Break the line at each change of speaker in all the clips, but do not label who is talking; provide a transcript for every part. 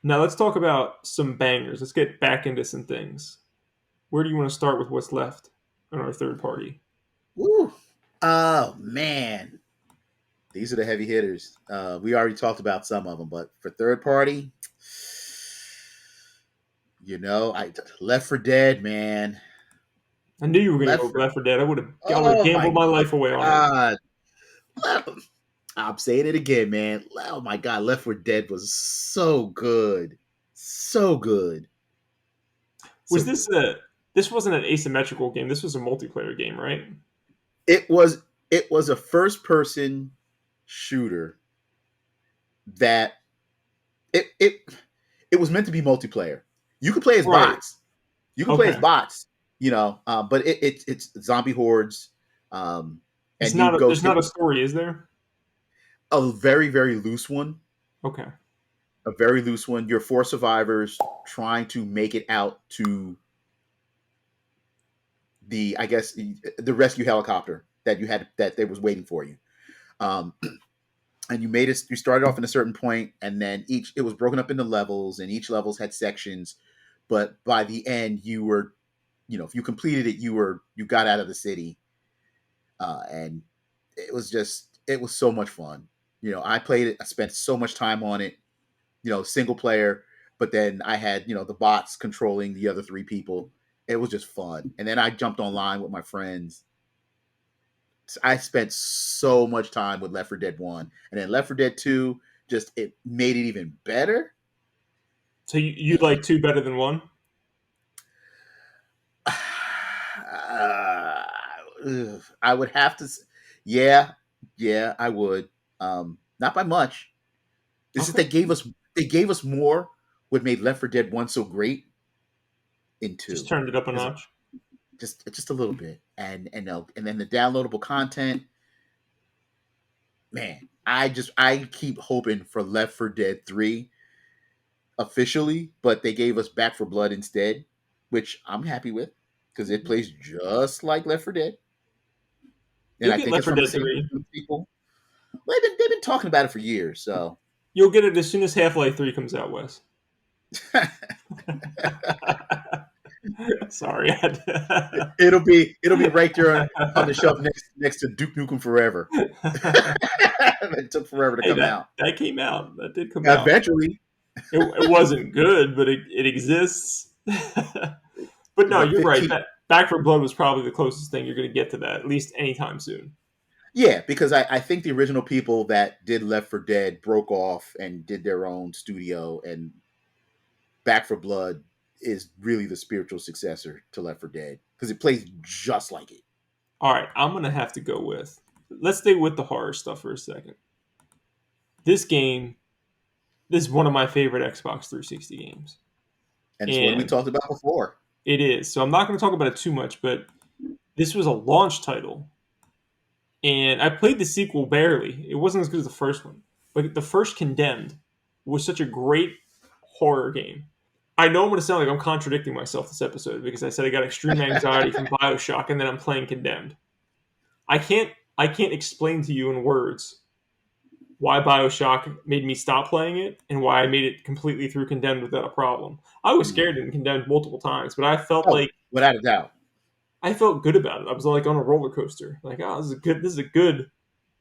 Now let's talk about some bangers. Let's get back into some things. Where do you want to start with what's left on our third party?
Woo. Oh man, these are the heavy hitters. We already talked about some of them, but for third party, I Left for Dead, man.
I knew you were going to go
Left
with
for
Left 4 Dead. I would have
Oh my
gambled my life away on it.
god. I'm saying it again, man. Oh my god, Left for Dead was so good, so good,
Was
so
this
good.
a? This wasn't an asymmetrical game. This was a multiplayer game, right?
It was a first person shooter that it it it was meant to be multiplayer. You could play as
Right.
bots. You can play as
Okay.
bots, but it's zombie hordes,
It's
and you
not.
go.
There's not a story, is there?
A very very loose one,
Okay.
a very loose one. You're four survivors trying to make it out to I guess the rescue helicopter that you had that they was waiting for you. Um, and you made it. You started off in a certain point, and then it was broken up into levels, and each levels had sections. But by the end, you were, if you completed it, you got out of the city, and it was so much fun. I played it. I spent so much time on it. Single player, but then I had the bots controlling the other three people. It was just fun, and then I jumped online with my friends. I spent so much time with Left 4 Dead 1, and then Left 4 Dead 2 just it made it even better.
So you
Man,
like two better than one?
I would have to. Yeah, yeah, I would. Not by much. It's just
Okay.
they gave us more. What made Left 4 Dead 1 so great in
Just
2.
turned it up a
There's
notch.
just a little bit, and then the downloadable content. Man, I keep hoping for Left 4 Dead 3 officially, but they gave us Back for Blood instead, which I'm happy with because it plays just like Left 4 Dead, and
You'll
I
get
think
Left
it's
4
from the
Dead
same
3.
people. Well, they've been talking about it for years, so
You'll get it as soon as Half-Life 3 comes out, Wes. Sorry.
it'll be right there on the shelf next to Duke Nukem Forever. It took forever to
Hey,
come
that
out.
that came out. That did come out.
Eventually,
It wasn't good, but it exists. But no,
what
you're right.
15?
Back for Blood was probably the closest thing you're going to get to that, at least anytime soon.
Yeah, because I think the original people that did Left 4 Dead broke off and did their own studio, and Back for Blood is really the spiritual successor to Left 4 Dead because it plays just like it.
All right, I'm going to have to go with. Let's stay with the horror stuff for a second. This game, this is one of my favorite Xbox 360 games.
And it's one we
And
talked about before.
it is. So I'm not going to talk about it too much, but this was a launch title. And I played the sequel barely. It wasn't as good as the first one. But the first Condemned was such a great horror game. I know I'm going to sound like I'm contradicting myself this episode because I said I got extreme anxiety from BioShock and then I'm playing Condemned. I can't explain to you in words why BioShock made me stop playing it and why I made it completely through Condemned without a problem. I was
Mm.
scared in Condemned multiple times, but
Oh, without a doubt.
I felt good about it. I was like on a roller coaster. Like, oh, this is a good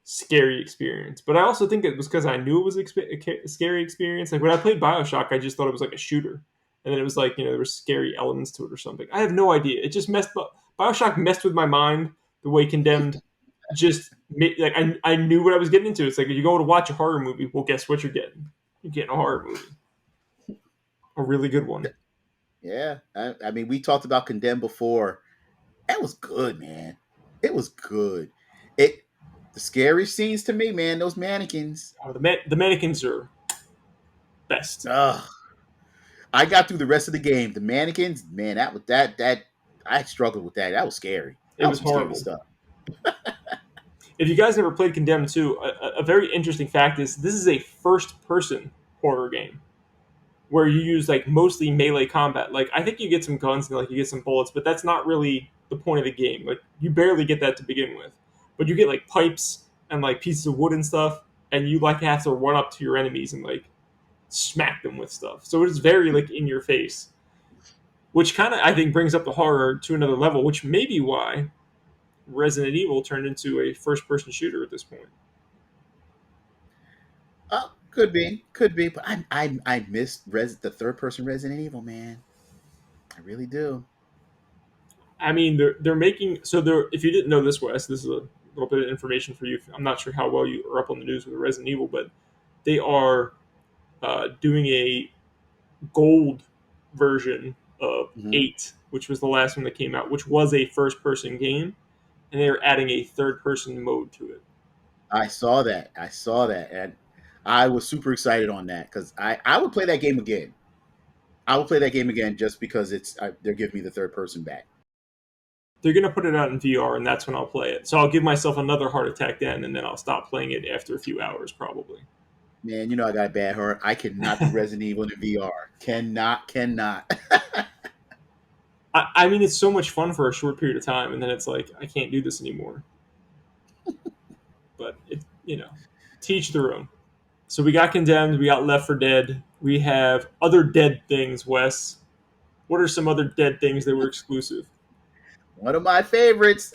scary experience. But I also think it was because I knew it was a scary experience. Like when I played Bioshock, I just thought it was like a shooter, and then it was like there were scary elements to it or something. I have no idea. It just messed up. Bioshock messed with my mind the way Condemned just made, like I knew what I was getting into. It's like if you go to watch a horror movie, well, guess what you're getting? You're getting a horror movie, a really good one.
Yeah, I mean, we talked about Condemned before. That was good, man. It was good. It the scary scenes to me, man. Those mannequins.
Oh, the mannequins are best.
Ugh. I got through the rest of the game. The mannequins, man. That I struggled with that. That was scary.
It
That was
was
some scary
horrible.
stuff.
If you guys never played Condemned 2, a very interesting fact is this is a first-person horror game where you use like mostly melee combat. Like I think you get some guns and like you get some bullets, but that's not really the point of the game. Like you barely get that to begin with, but you get like pipes and like pieces of wood and stuff, and you like have to run up to your enemies and like smack them with stuff. So it's very like in your face, which kind of I think brings up the horror to another level, which may be why Resident Evil turned into a first person shooter at this point.
Oh, could be. But I missed the third person Resident Evil, man. I really do.
I mean, they're making so they're if you didn't know this, Wes, this is a little bit of information for you. I'm not sure how well you are up on the news with Resident Evil, but they are doing a gold version of
Hmm.
8, which was the last one that came out, which was a first person game, and they are adding a third person mode to it.
I saw that. I saw that, and I was super excited on that because I would play that game again. I would play that game again just because they're giving me the third person back.
They're going to put it out in VR, and that's when I'll play it. So I'll give myself another heart attack then, and then I'll stop playing it after a few hours, probably.
Man, you know I got a bad heart. I cannot do Resident Evil in VR. Cannot.
I mean, it's so much fun for a short period of time, and then it's like, I can't do this anymore. But, teach their own. So we got Condemned, we got Left for Dead, we have other dead things, Wes. What are some other dead things that were exclusive?
One of my favorites,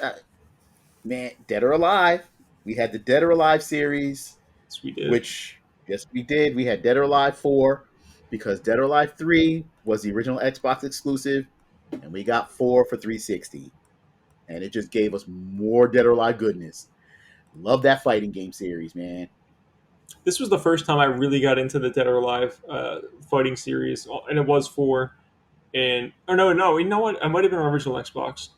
man, Dead or Alive. We had the Dead or Alive series,
Yes, we did.
which yes we did. We had Dead or Alive 4 because Dead or Alive 3 was the original Xbox exclusive, and we got 4 for 360, and it just gave us more Dead or Alive goodness. Love that fighting game series, man.
This was the first time I really got into the Dead or Alive fighting series, and it was 4. And, oh, no, you know what? I might have been on original Xbox.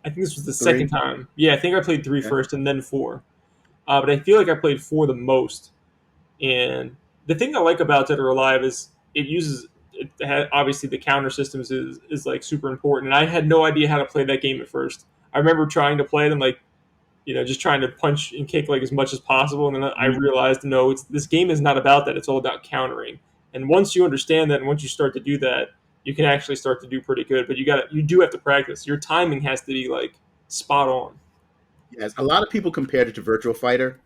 I think this was the second
3,
time. Yeah, I think I played 3
yeah.
first and then 4. But I feel like I played 4 the most. And the thing I like about Dead or Alive is it uses obviously the counter systems is like super important. And I had no idea how to play that game at first. I remember trying to play it and like just trying to punch and kick like as much as possible. And then I
Mhm.
realized no, it's this game is not about that. It's all about countering. And once you understand that, and once you start to do that, you can actually start to do pretty good. But you do have to practice. Your timing has to be like spot on.
Yes, a lot of people compared it to Virtual Fighter.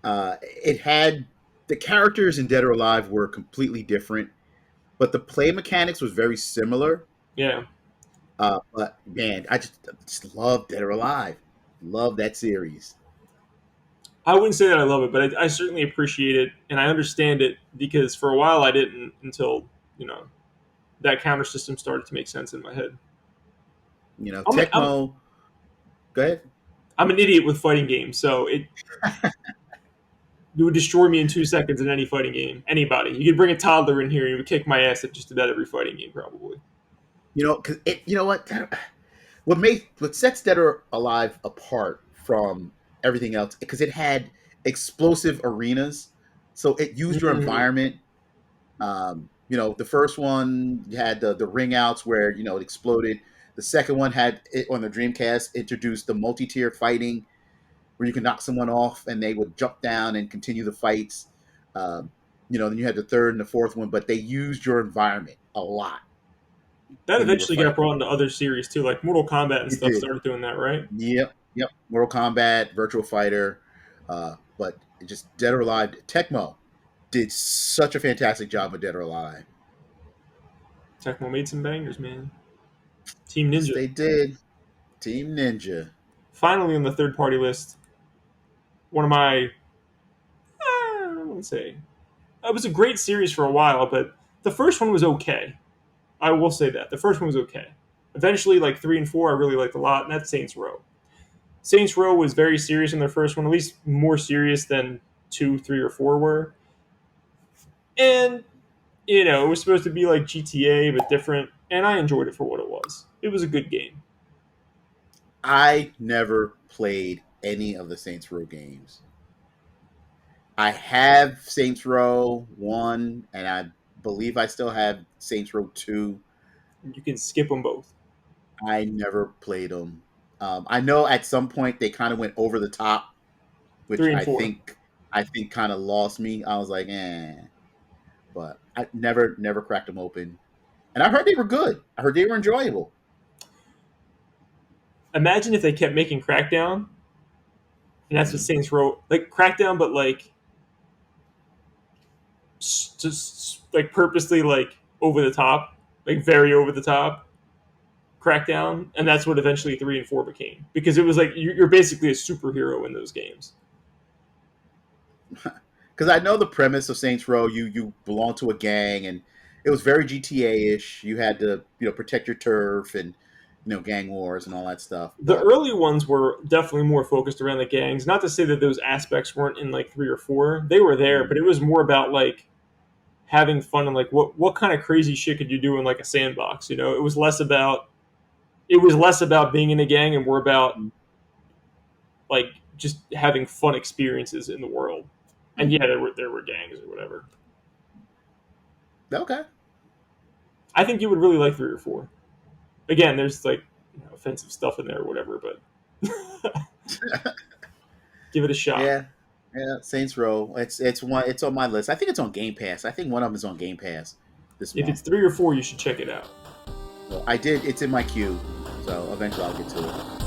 It had the characters in Dead or Alive were completely different, but the play mechanics was very similar.
Yeah.
But man, just love Dead or Alive. Love that series.
I wouldn't say that I love it, but I certainly appreciate it and I understand it because for a while I didn't until you know that counter system started to make sense in my head.
You know,
I'm
Tecmo. Go ahead.
I'm an idiot with fighting games, so it would destroy me in 2 seconds in any fighting game. Anybody, you could bring a toddler in here, and he would kick my ass at just about every fighting game, probably.
You know, because it. You know what sets Dead or Alive apart from everything else because it had explosive arenas, so it used your
Mm-hmm.
environment. The first one you had the ring outs where it exploded. The second one had it on the Dreamcast introduced the multi-tier fighting where you can knock someone off and they would jump down and continue the fights. Um, then you had the third and the fourth one, but they used your environment a lot
That
when you were
eventually got
fighting.
brought into other series too, like Mortal Kombat and
It
stuff
did.
started doing that, right?
Yep. Mortal Kombat, Virtual Fighter, but it just Dead or Alive. Tecmo did such a fantastic job with Dead or Alive.
Tecmo made some bangers, man. Team
Yes,
Ninja,
they did. Team Ninja.
finally on the third party list. One of my, I wouldn't say it was a great series for a while, but the first one was okay. I will say that the first one was okay. Eventually, like 3 and 4, I really liked a lot, and that's Saints Row. Saints Row was very serious in their first one, at least more serious than 2, 3, or 4 were. And it was supposed to be like GTA but different, and I enjoyed it for what it was. It was a good game.
I never played any of the Saints Row games. I have Saints Row 1, and I believe I still have Saints Row 2.
You can skip them both.
I never played them. I know at some point they kind of went over the top, which
Three and
I
four.
think I think kind of lost me. I was like, but I never cracked them open. And I heard they were good. I heard they were enjoyable.
Imagine if they kept making Crackdown, and that's what
Mhm.
Saints Row like Crackdown, but like just like purposely like over the top, like very over the top crackdown, and that's what eventually 3 and 4 became because it was like you're basically a superhero in those games.
Because I know the premise of Saints Row. You belong to a gang, and it was very GTA ish. You had to protect your turf and gang wars and all that stuff.
The
But
early ones were definitely more focused around the gangs. Not to say that those aspects weren't in like 3 or 4; they were there, but
mm,
it was more about like having fun and like what kind of crazy shit could you do in like a sandbox. It was less about being in a gang and more about
mm,
like just having fun experiences in the world. And
mm.
yeah, there were gangs or whatever.
Okay.
I think you would really like 3 or 4. Again, there's like offensive stuff in there or whatever, but give it a shot.
Yeah, yeah. Saints Row. It's one. It's on my list. I think it's on Game Pass. I think one of them is on Game Pass this
If it's
month.
3 or 4, you should check it out.
So I did. It's in my queue. So eventually I'll get to it.